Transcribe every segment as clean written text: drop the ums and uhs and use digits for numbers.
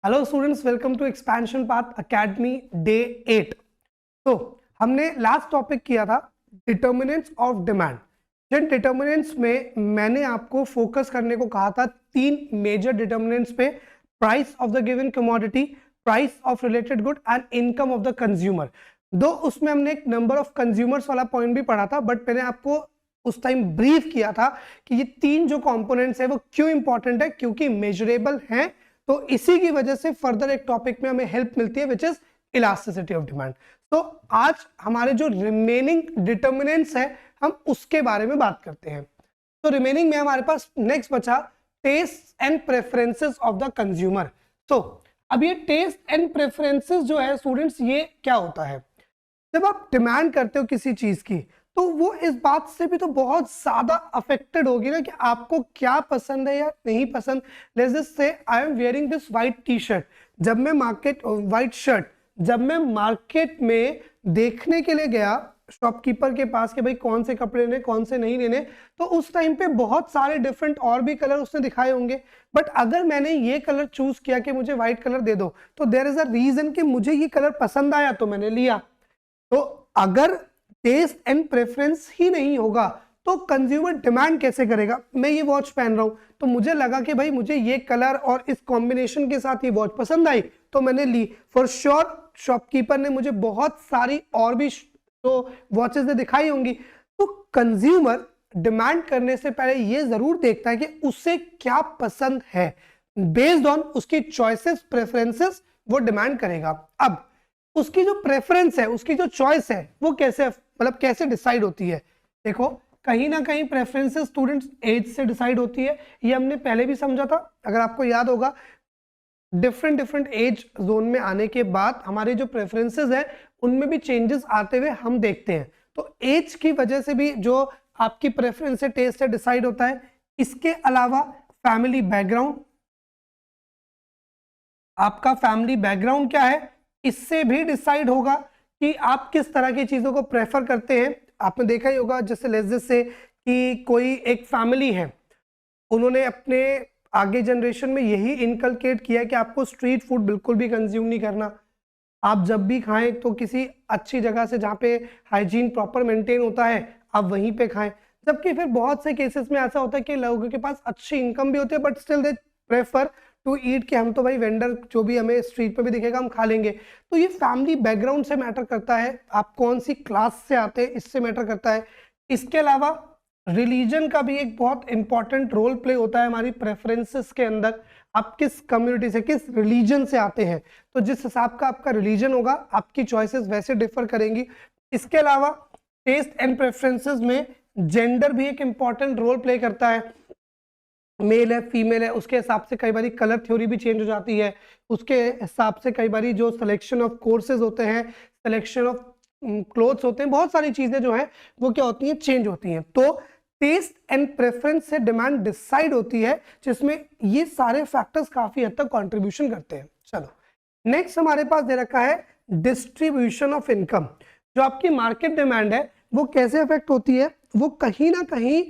Hello students, welcome to Expansion Path Academy day 8। तो हमने last topic किया था डिटर्मिनेंट्स ऑफ डिमांड। जिन डिटर्मिनेंट्स में मैंने आपको फोकस करने को कहा था तीन मेजर डिटर्मिनेंट्स पे, price of the given commodity, price of related good and income of the consumer. दो उसमें हमने एक नंबर ऑफ कंज्यूमर्स वाला पॉइंट भी पढ़ा था, बट मैंने आपको उस टाइम ब्रीफ किया था कि ये तीन जो कंपोनेंट्स है वो क्यों इंपॉर्टेंट है, क्योंकि मेजरेबल हैं। तो इसी की वजह से फर्दर एक टॉपिक में हमें हेल्प मिलती है which is elasticity of demand. तो आज हमारे जो रिमेनिंग डिटर्मिनेंट्स है हम उसके बारे में बात करते हैं। तो रिमेनिंग में हमारे पास नेक्स्ट बचा taste and preferences of the consumer. तो अब ये टेस्ट एंड प्रेफरेंसेस जो है स्टूडेंट्स, ये क्या होता है? जब आप डिमांड करते हो किसी चीज की तो वो इस बात से भी तो बहुत ज्यादा अफेक्टेड होगी ना कि आपको क्या पसंद है या नहीं पसंद। लेट्स जस्ट से I am wearing this white T shirt. जब मैं मार्केट में देखने के लिए गया शॉपकीपर के पास कि भाई कौन से कपड़े लेने कौन से नहीं लेने, तो उस टाइम पे बहुत सारे डिफरेंट और भी कलर उसने दिखाए होंगे। बट अगर मैंने ये कलर चूज किया कि मुझे व्हाइट कलर दे दो, तो देयर इज अ रीजन कि मुझे ये कलर पसंद आया तो मैंने लिया। तो अगर टेस्ट एंड प्रेफरेंस ही नहीं होगा तो कंज्यूमर डिमांड कैसे करेगा? मैं ये वॉच पहन रहा हूं तो मुझे लगा कि भाई मुझे ये कलर और इस कॉम्बिनेशन के साथ ये वॉच पसंद आई तो मैंने ली। फॉर श्योर शॉपकीपर ने मुझे बहुत सारी और भी तो वॉचेस दिखाई होंगी। तो कंज्यूमर डिमांड करने से पहले ये जरूर देखता है कि उसे क्या पसंद है। बेस्ड ऑन उसकी चॉइसेस प्रेफरेंसेस वो डिमांड करेगा। अब उसकी जो प्रेफरेंस है, उसकी जो चॉइस है, वो कैसे मतलब कैसे डिसाइड होती है? देखो, कहीं ना कहीं प्रेफरेंसेस स्टूडेंट्स एज से डिसाइड होती है। ये हमने पहले भी समझा था, अगर आपको याद होगा। डिफरेंट एज जोन में आने के बाद हमारे जो प्रेफरेंसेस है उनमें भी चेंजेस आते हुए हम देखते हैं। तो एज की वजह से भी जो आपकी प्रेफरेंस है टेस्ट से डिसाइड होता है। इसके अलावा फैमिली बैकग्राउंड, आपका फैमिली बैकग्राउंड क्या है, इससे भी डिसाइड होगा कि आप किस तरह की चीजों को प्रेफर करते हैं। आपने देखा ही होगा, जैसे लेट्स से कि कोई एक फैमिली है, उन्होंने अपने आगे जनरेशन में यही इनकलकेट किया कि आपको स्ट्रीट फूड बिल्कुल भी कंज्यूम नहीं करना। आप जब भी खाएं तो किसी अच्छी जगह से जहाँ पे हाइजीन प्रॉपर मेंटेन होता है आप वहीं पे खाएं। जबकि फिर बहुत से केसेस में ऐसा होता है कि लोगों के पास अच्छी इनकम भी होती है but still they prefer to eat कि हम तो भाई वेंडर जो भी हमें स्ट्रीट पे भी दिखेगा हम खा लेंगे। तो ये फैमिली बैकग्राउंड से मैटर करता है, आप कौन सी क्लास से आते हैं इससे मैटर करता है। इसके अलावा रिलीजन का भी एक बहुत इंपॉर्टेंट रोल प्ले होता है हमारी प्रेफरेंसेस के अंदर। आप किस कम्युनिटी से, किस रिलीजन से आते हैं, तो जिस हिसाब का आपका रिलीजन होगा आपकी चॉइसेस वैसे डिफर करेंगी। इसके अलावा टेस्ट एंड प्रेफरेंसेस में जेंडर भी एक इंपॉर्टेंट रोल प्ले करता है। मेल है फीमेल है उसके हिसाब से कई बार कलर थ्योरी भी चेंज हो जाती है। उसके हिसाब से कई बार जो सिलेक्शन ऑफ कोर्सेज होते हैं, सिलेक्शन ऑफ क्लोथ्स होते हैं, बहुत सारी चीजें जो है वो क्या होती हैं, चेंज होती हैं। तो टेस्ट एंड प्रेफरेंस से डिमांड डिसाइड होती है, जिसमें ये सारे फैक्टर्स काफी हद तक कंट्रीब्यूशन करते हैं। चलो नेक्स्ट हमारे पास दे रखा है डिस्ट्रीब्यूशन ऑफ इनकम। जो आपकी मार्केट डिमांड है वो कैसे अफेक्ट होती है? वो कहीं ना कहीं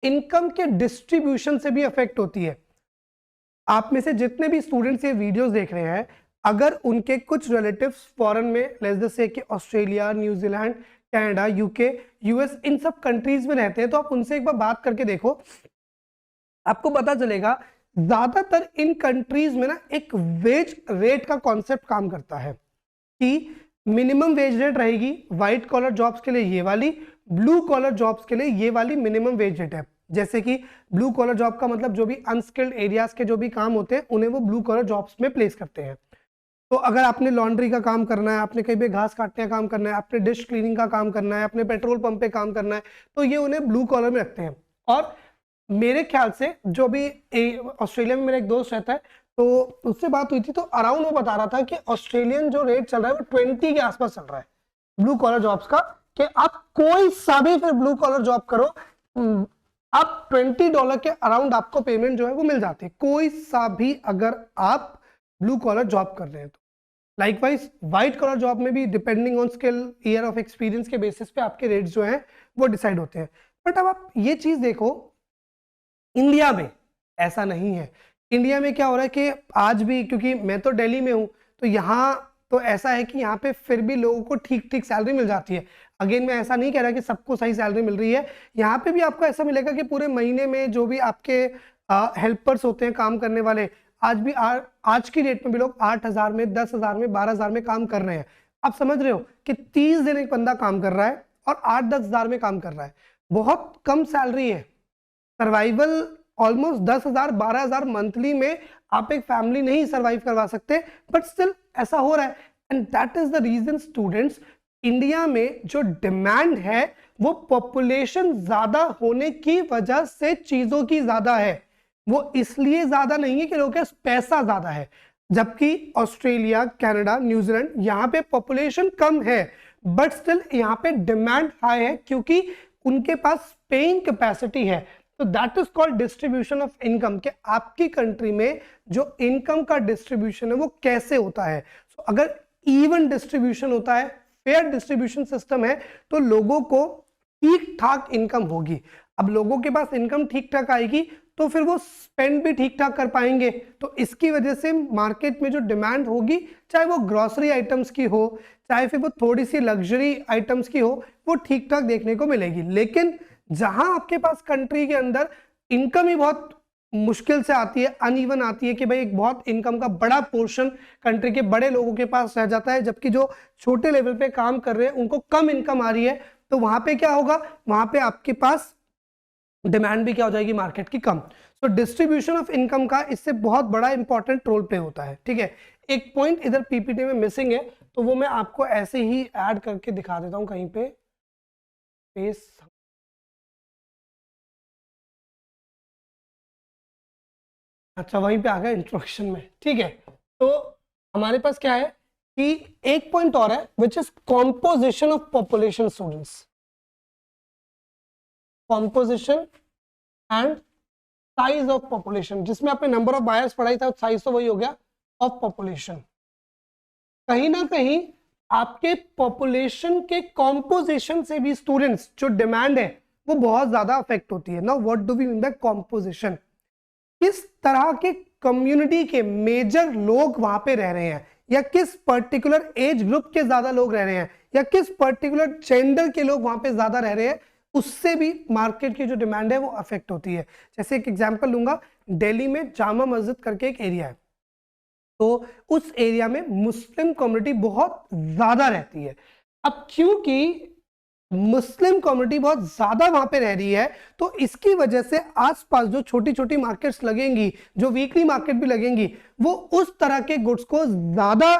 इनकम के डिस्ट्रीब्यूशन से भी अफेक्ट होती है। आप में से जितने भी स्टूडेंट्स ये वीडियोस देख रहे हैं, अगर उनके कुछ रिलेटिव्स फॉरेन में, लेट्स जस्ट से कि Australia, New Zealand, Canada, UK, US, इन सब कंट्रीज में रहते हैं, तो आप उनसे एक बार बात करके देखो, आपको पता चलेगा ज्यादातर इन कंट्रीज में ना एक वेज रेट का कॉन्सेप्ट काम करता है कि मिनिमम वेज रेट रहेगी व्हाइट कॉलर जॉब्स के लिए ये वाली, ब्लू कॉलर जॉब्स के लिए ये वाली मिनिमम वेज रेट है। जैसे कि ब्लू कॉलर जॉब का मतलब जो भी अनस्किल्ड एरियाज के जो भी काम होते हैं उन्हें वो ब्लू कॉलर जॉब्स में प्लेस करते हैं। तो अगर आपने लॉन्ड्री का काम करना है, आपने कहीं पे घास काटने का काम करना है, आपने डिश क्लीनिंग का काम करना है, अपने पेट्रोल पंप पे काम करना है, तो ये उन्हें ब्लू कॉलर में रखते हैं। और मेरे ख्याल से जो भी ऑस्ट्रेलिया में मेरा एक दोस्त रहता है, तो उससे बात हुई थी तो अराउंड वो बता रहा था कि ऑस्ट्रेलियन जो रेट चल रहा है वो 20 के आसपास चल रहा है ब्लू कॉलर जॉब्स का, कि आप कोई सा भी फिर ब्लू कॉलर जॉब करो, आप $20 के अराउंड आपको पेमेंट जो है वो मिल जाती है, कोई सा भी अगर आप ब्लू कॉलर जॉब कर रहे हैं तो। लाइकवाइज व्हाइट कॉलर जॉब में भी depending on skill, year of experience के बेसिस पे आपके रेट्स जो हैं वो डिसाइड होते हैं। बट अब आप ये चीज देखो, इंडिया में ऐसा नहीं है इंडिया में क्या हो रहा है कि आज भी, क्योंकि मैं तो दिल्ली में हूँ, तो यहाँ तो ऐसा है कि यहाँ पे फिर भी लोगों को ठीक ठीक सैलरी मिल जाती है। अगेन मैं ऐसा नहीं कह रहा कि सबको सही सैलरी मिल रही है, यहाँ पे भी आपको ऐसा मिलेगा कि पूरे महीने में जो भी आपके हेल्पर्स होते हैं, काम करने वाले, आज भी आज की डेट में भी लोग 8,000 में, 10,000 में, 12,000 में काम कर रहे हैं। आप समझ रहे हो कि 30 दिन एक बंदा काम कर रहा है और 8-10 हज़ार में काम कर रहा है। बहुत कम सैलरी है। सर्वाइवल ऑलमोस्ट 10,000 12,000 मंथली में आप एक फैमिली नहीं सर्वाइव करवा सकते, बट स्टिल ऐसा हो रहा है। And that is the reason students, India में जो डिमांड है वो पॉपुलेशन ज्यादा होने की वजह से चीजों की ज्यादा है। वो इसलिए ज्यादा नहीं है कि लोगों के पास पैसा ज्यादा है, जबकि ऑस्ट्रेलिया, कनाडा, न्यूजीलैंड यहाँ पे पॉपुलेशन कम है, बट स्टिल यहाँ पे डिमांड हाई है क्योंकि उनके पास पेइंग कैपेसिटी है। तो that is called distribution of income, कि आपकी कंट्री में जो इनकम का डिस्ट्रीब्यूशन है वो कैसे होता है। so, अगर इवन डिस्ट्रीब्यूशन होता है, फेयर डिस्ट्रीब्यूशन सिस्टम है, तो लोगों को ठीक ठाक इनकम होगी। अब लोगों के पास इनकम ठीक ठाक आएगी तो फिर वो स्पेंड भी ठीक ठाक कर पाएंगे। तो इसकी वजह से मार्केट में जो डिमांड होगी, चाहे वो ग्रोसरी आइटम्स की हो, चाहे फिर वो थोड़ी सी लग्जरी आइटम्स की हो, वो ठीक ठाक देखने को मिलेगी। लेकिन जहां आपके पास कंट्री के अंदर इनकम ही बहुत मुश्किल से आती है, अनइवन आती है, कि भाई एक बहुत इनकम का बड़ा पोर्शन कंट्री के बड़े लोगों के पास रह जाता है, जबकि जो छोटे लेवल पे काम कर रहे हैं उनको कम इनकम आ रही है, तो वहां पे क्या होगा, वहां पे आपके पास डिमांड भी क्या हो जाएगी मार्केट की कम। तो डिस्ट्रीब्यूशन ऑफ इनकम का इससे बहुत बड़ा इंपॉर्टेंट रोल प्ले होता है। ठीक है, एक पॉइंट इधर पीपीटी में मिसिंग है, तो वो मैं आपको ऐसे ही ऐड करके दिखा देता हूं कहीं पे। पेस अच्छा, वहीं पे आ गया इंट्रोडक्शन में। ठीक है, तो हमारे पास क्या है कि एक पॉइंट और है, which is composition of population students, composition and size of population, जिसमें आपने नंबर ऑफ बायर्स पढ़ाई था, साइज तो वही हो गया ऑफ पॉपुलेशन। कहीं ना कहीं आपके पॉपुलेशन के कॉम्पोजिशन से भी स्टूडेंट्स जो डिमांड है वो बहुत ज्यादा अफेक्ट होती है। Now what do we mean by composition, किस तरह के कम्युनिटी के मेजर लोग वहां पे रह रहे हैं, या किस पर्टिकुलर एज ग्रुप के ज्यादा लोग रह रहे हैं, या किस पर्टिकुलर जेंडर के लोग वहां पे ज्यादा रह रहे हैं, उससे भी मार्केट की जो डिमांड है वो अफेक्ट होती है। जैसे एक एग्जांपल लूंगा, दिल्ली में जामा मस्जिद करके एक एरिया है, तो उस एरिया में मुस्लिम कम्युनिटी बहुत ज्यादा रहती है। अब क्योंकि मुस्लिम कम्युनिटी बहुत ज्यादा वहां पे रह रही है, तो इसकी वजह से आसपास जो छोटी छोटी मार्केट्स लगेंगी, जो वीकली मार्केट भी लगेंगी, वो उस तरह के गुड्स को ज्यादा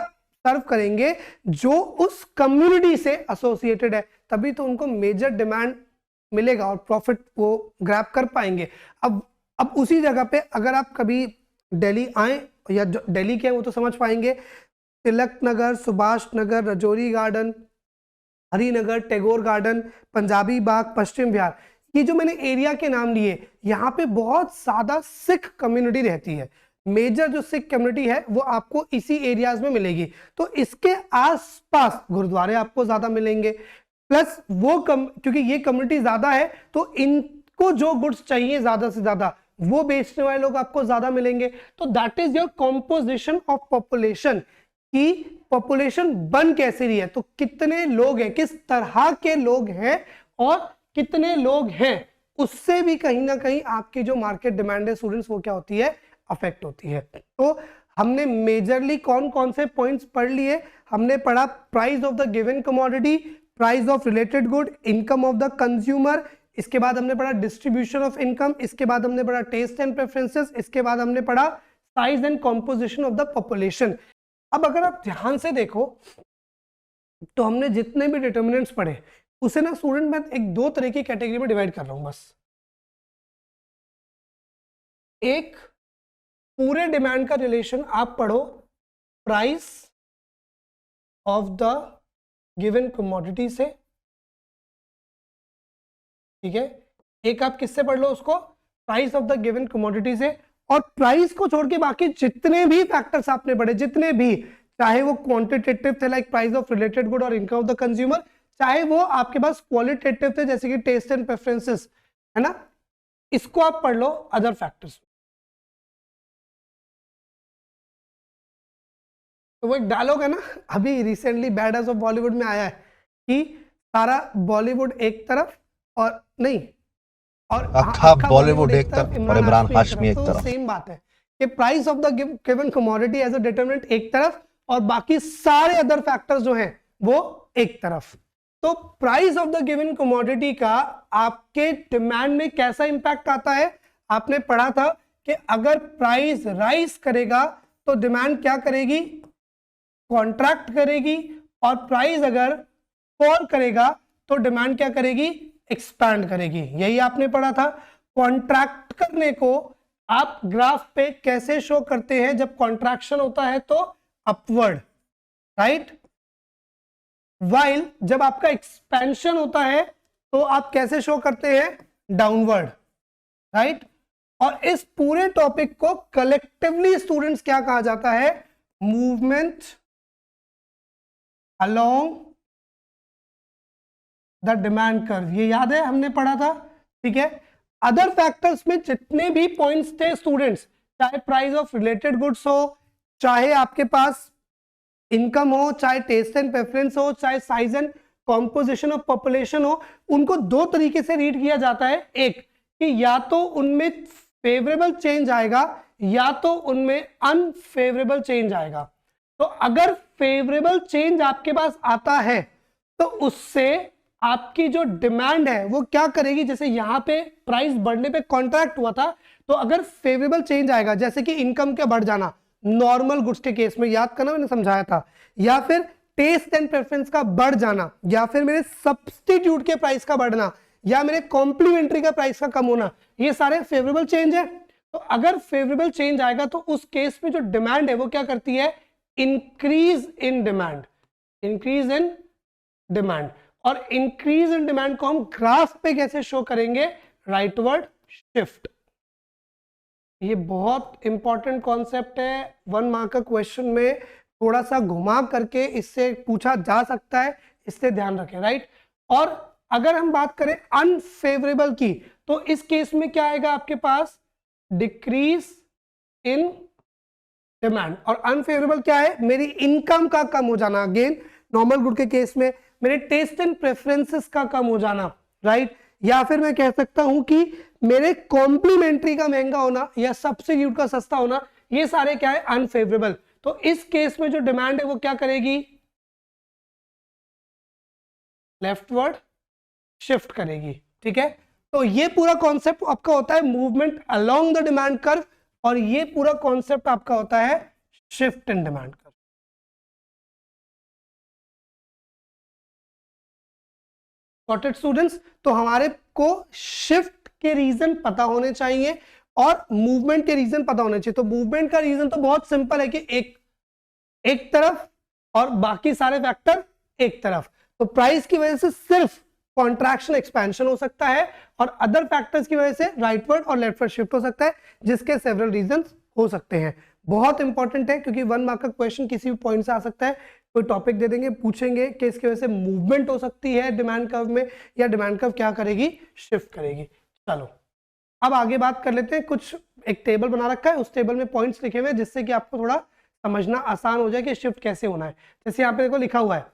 सर्व करेंगे जो उस कम्युनिटी से एसोसिएटेड है, तभी तो उनको मेजर डिमांड मिलेगा और प्रॉफिट वो ग्रैब कर पाएंगे। अब उसी जगह पे अगर आप कभी दिल्ली आए, या दिल्ली के हैं वो तो समझ पाएंगे, तिलक नगर, सुभाष नगर, रजौरी गार्डन, हरिनगर, टैगोर गार्डन, पंजाबी बाग, पश्चिम विहार, ये जो मैंने एरिया के नाम लिए, यहाँ पे बहुत ज्यादा सिख कम्युनिटी रहती है। मेजर जो सिख कम्युनिटी है वो आपको इसी एरियाज में मिलेगी, तो इसके आसपास गुरुद्वारे आपको ज्यादा मिलेंगे। प्लस वो क्योंकि ये कम्युनिटी ज्यादा है, तो इनको जो गुड्स चाहिए ज्यादा से ज्यादा, वो बेचने वाले लोग आपको ज्यादा मिलेंगे। तो that is your composition of population, कि पॉपुलेशन बन कैसे रही है, तो कितने लोग हैं, किस तरह के लोग हैं और कितने लोग हैं, उससे भी कहीं ना कहीं आपकी जो मार्केट डिमांड है स्टूडेंट्स वो क्या होती है, अफेक्ट होती है। तो हमने मेजरली कौन कौन से पॉइंट्स पढ़ लिए, हमने पढ़ा price of the given commodity, price of related good, income of the consumer, इसके बाद हमने पढ़ा डिस्ट्रीब्यूशन ऑफ इनकम, इसके बाद हमने पढ़ा टेस्ट एंड प्रेफरेंसेस, इसके बाद हमने पढ़ा size and composition of the population. अब अगर आप ध्यान से देखो तो हमने जितने भी डिटर्मिनेंट्स पढ़े उसे ना स्टूडेंट मैं एक दो तरह की कैटेगरी में डिवाइड कर रहा हूं बस। एक, पूरे डिमांड का रिलेशन आप पढ़ो price of the given commodity से, ठीक है। एक आप किससे पढ़ लो उसको, price of the given commodity से, और प्राइस को छोड़ के बाकी जितने भी फैक्टर्स आपने पढ़े, जितने भी, चाहे वो क्वांटिटेटिव थे like price of related good और इनकम ऑफ द कंज्यूमर, चाहे वो आपके पास क्वालिटेटिव थे जैसे कि टेस्ट एंड प्रेफरेंसेस, है ना, इसको आप पढ़ लो अदर फैक्टर्स। तो वो एक डायलॉग है ना, अभी रिसेंटली बैडर्स ऑफ बॉलीवुड में आया है कि सारा बॉलीवुड एक तरफ और नहीं, और अक्खा बॉलीवुड एक तरफ और इमरान हाशमी एक तो तरफ। सेम बात है कि price of the given commodity as a determinant एक तरफ और बाकी सारे अदर फैक्टर्स जो हैं वो एक तरफ। तो price of the given commodity का आपके डिमांड में कैसा इंपैक्ट आता है? आपने पढ़ा था कि अगर प्राइस राइज करेगा तो डिमांड क्या करेगी? कॉन्ट्रैक्ट करेगी, और प्राइस अगर फॉल करेगा तो डिमांड क्या करेगी? एक्सपैंड करेगी। यही आपने पढ़ा था। कॉन्ट्रैक्ट करने को आप ग्राफ पे कैसे शो करते हैं? जब कॉन्ट्रैक्शन होता है तो अपवर्ड, राइट। वाइल जब आपका एक्सपेंशन होता है तो आप कैसे शो करते हैं? Downward, right. और इस पूरे टॉपिक को कलेक्टिवली स्टूडेंट्स क्या कहा जाता है? Movement along the demand curve. ये याद है, हमने पढ़ा था, ठीक है। अदर फैक्टर्स में जितने भी पॉइंट्स थे स्टूडेंट्स, चाहे प्राइस ऑफ रिलेटेड गुड्स हो, चाहे आपके पास इनकम हो, चाहे टेस्ट एंड प्रेफरेंस हो, चाहे size and composition of population हो, उनको दो तरीके से रीड किया जाता है। एक कि या तो उनमें फेवरेबल चेंज आएगा या तो उनमें अनफेवरेबल चेंज आएगा। तो अगर फेवरेबल चेंज आपके पास आता है तो उससे आपकी जो डिमांड है वो क्या करेगी? जैसे यहां पे प्राइस बढ़ने पे कॉन्ट्रैक्ट हुआ था, तो अगर फेवरेबल चेंज आएगा, जैसे कि इनकम का बढ़ जाना नॉर्मल गुड्स के केस में, याद करना मैंने समझाया था, या फिर टेस्ट एंड प्रेफरेंस का बढ़ जाना, या फिर मेरे सब्स्टिट्यूट के प्राइस का बढ़ना, या मेरे कॉम्प्लीमेंट्री का प्राइस का कम होना, ये सारे फेवरेबल चेंज है। तो अगर फेवरेबल चेंज आएगा तो उस केस में जो डिमांड है वो क्या करती है? Increase in demand, increase in demand. और इंक्रीज इन डिमांड को हम ग्राफ पे कैसे शो करेंगे? Rightward shift. ये बहुत इंपॉर्टेंट कॉन्सेप्ट है, 1 मार्क का क्वेश्चन में थोड़ा सा घुमा करके इससे पूछा जा सकता है, इससे ध्यान रखें, राइट। और अगर हम बात करें अनफेवरेबल की, तो इस केस में क्या आएगा आपके पास? Decrease in demand. और अनफेवरेबल क्या है? मेरी इनकम का कम हो जाना, अगेन नॉर्मल गुड के केस में मेरे टेस्ट एंड प्रेफरेंसेस का कम हो जाना, राइट। या फिर मैं कह सकता हूं कि मेरे कॉम्प्लीमेंट्री का महंगा होना या सब्स्टिट्यूट का सस्ता होना, ये सारे क्या है? अनफेवरेबल। तो इस केस में जो डिमांड है वो क्या करेगी? लेफ्टवर्ड शिफ्ट करेगी, ठीक है। तो ये पूरा कॉन्सेप्ट आपका होता है movement along the demand curve, और ये पूरा कॉन्सेप्ट आपका होता है shift in demand curve. Sorted students? तो हमारे को शिफ्ट के रीजन पता होने चाहिए और मूवमेंट के रीजन पता होने चाहिए। तो मूवमेंट का रीजन तो बहुत सिंपल है कि एक तरफ और बाकी सारे फैक्टर एक तरफ। तो प्राइस की वजह से सिर्फ कॉन्ट्रैक्शन एक्सपेंशन हो सकता है, और अदर फैक्टर्स की वजह से राइटवर्ड और लेफ्टवर्ड शिफ्ट हो सकता है, जिसके सेवरल रीजंस हो सकते हैं। बहुत इंपॉर्टेंट है क्योंकि 1 मार्क का क्वेश्चन किसी भी पॉइंट से आ सकता है। कोई टॉपिक दे देंगे, पूछेंगे कि इसकी वजह से मूवमेंट हो सकती है डिमांड कर्व में, या डिमांड कर्व क्या करेगी? शिफ्ट करेगी। चलो अब आगे बात कर लेते हैं। कुछ एक टेबल बना रखा है, उस टेबल में पॉइंट्स लिखे हुए हैं जिससे कि आपको थोड़ा समझना आसान हो जाए कि शिफ्ट कैसे होना है। जैसे यहाँ पे देखो लिखा हुआ है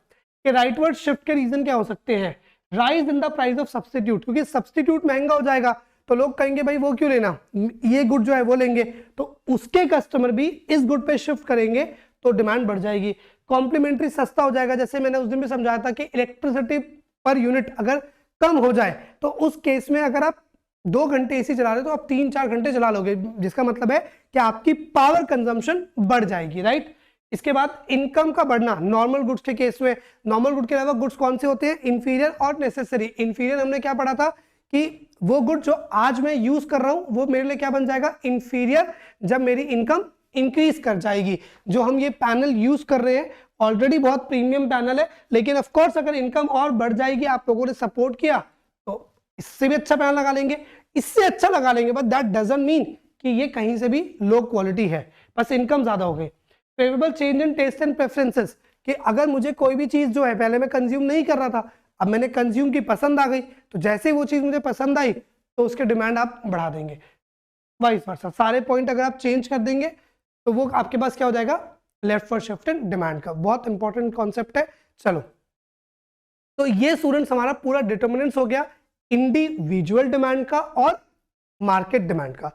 कि राइटवर्ड शिफ्ट के रीजन क्या हो सकते हैं? Rise in the price of substitute, क्योंकि सब्स्टिट्यूट महंगा हो जाएगा तो लोग कहेंगे भाई वो क्यों लेना, ये गुड जो है वो लेंगे, तो उसके कस्टमर भी इस गुड पे शिफ्ट करेंगे तो डिमांड बढ़ जाएगी। कॉम्प्लीमेंट्री सस्ता हो जाएगा, जैसे मैंने उस दिन भी समझाया था कि इलेक्ट्रिसिटी पर यूनिट अगर कम हो जाए तो उस केस में अगर आप 2 घंटे एसी चला रहे हो तो आप 3-4 घंटे चला लोगे, जिसका मतलब है कि आपकी पावर कंजम्पशन बढ़ जाएगी, राइट। इसके बाद इनकम का बढ़ना, नॉर्मल गुड्स के केस में, नॉर्मल गुड के अलावा गुड्स कौन से होते हैं? इंफीरियर और नेसेसरी। इंफीरियर हमने क्या पढ़ा था कि वो गुड जो आज मैं यूज कर रहा हूं वो मेरे लिए क्या बन जाएगा? इंफीरियर, जब मेरी इनकम इंक्रीज कर जाएगी। जो हम ये पैनल यूज कर रहे हैं ऑलरेडी बहुत प्रीमियम पैनल है, लेकिन ऑफ कोर्स अगर इनकम और बढ़ जाएगी, आप लोगों ने सपोर्ट किया तो इससे भी अच्छा पैनल लगा लेंगे, इससे अच्छा लगा लेंगे, बट दैट डजंट मीन कि ये कहीं से भी लो क्वालिटी है, बस इनकम ज्यादा हो गई। Favourable change in taste and preferences, कि अगर मुझे कोई भी चीज जो है पहले मैं कंज्यूम नहीं कर रहा था, अब मैंने कंज्यूम की, पसंद आ गई, तो जैसे वो चीज मुझे पसंद आई तो उसके डिमांड आप बढ़ा देंगे। वाइस वर्सा सारे पॉइंट अगर आप चेंज कर देंगे तो वो आपके पास क्या हो जाएगा? Left first shift in demand का। बहुत इंपॉर्टेंट कॉन्सेप्ट है। चलो, तो ये स्टूडेंट्स हमारा पूरा डिटर्मिनेंट्स हो गया इंडिविजुअल डिमांड का और मार्केट डिमांड का।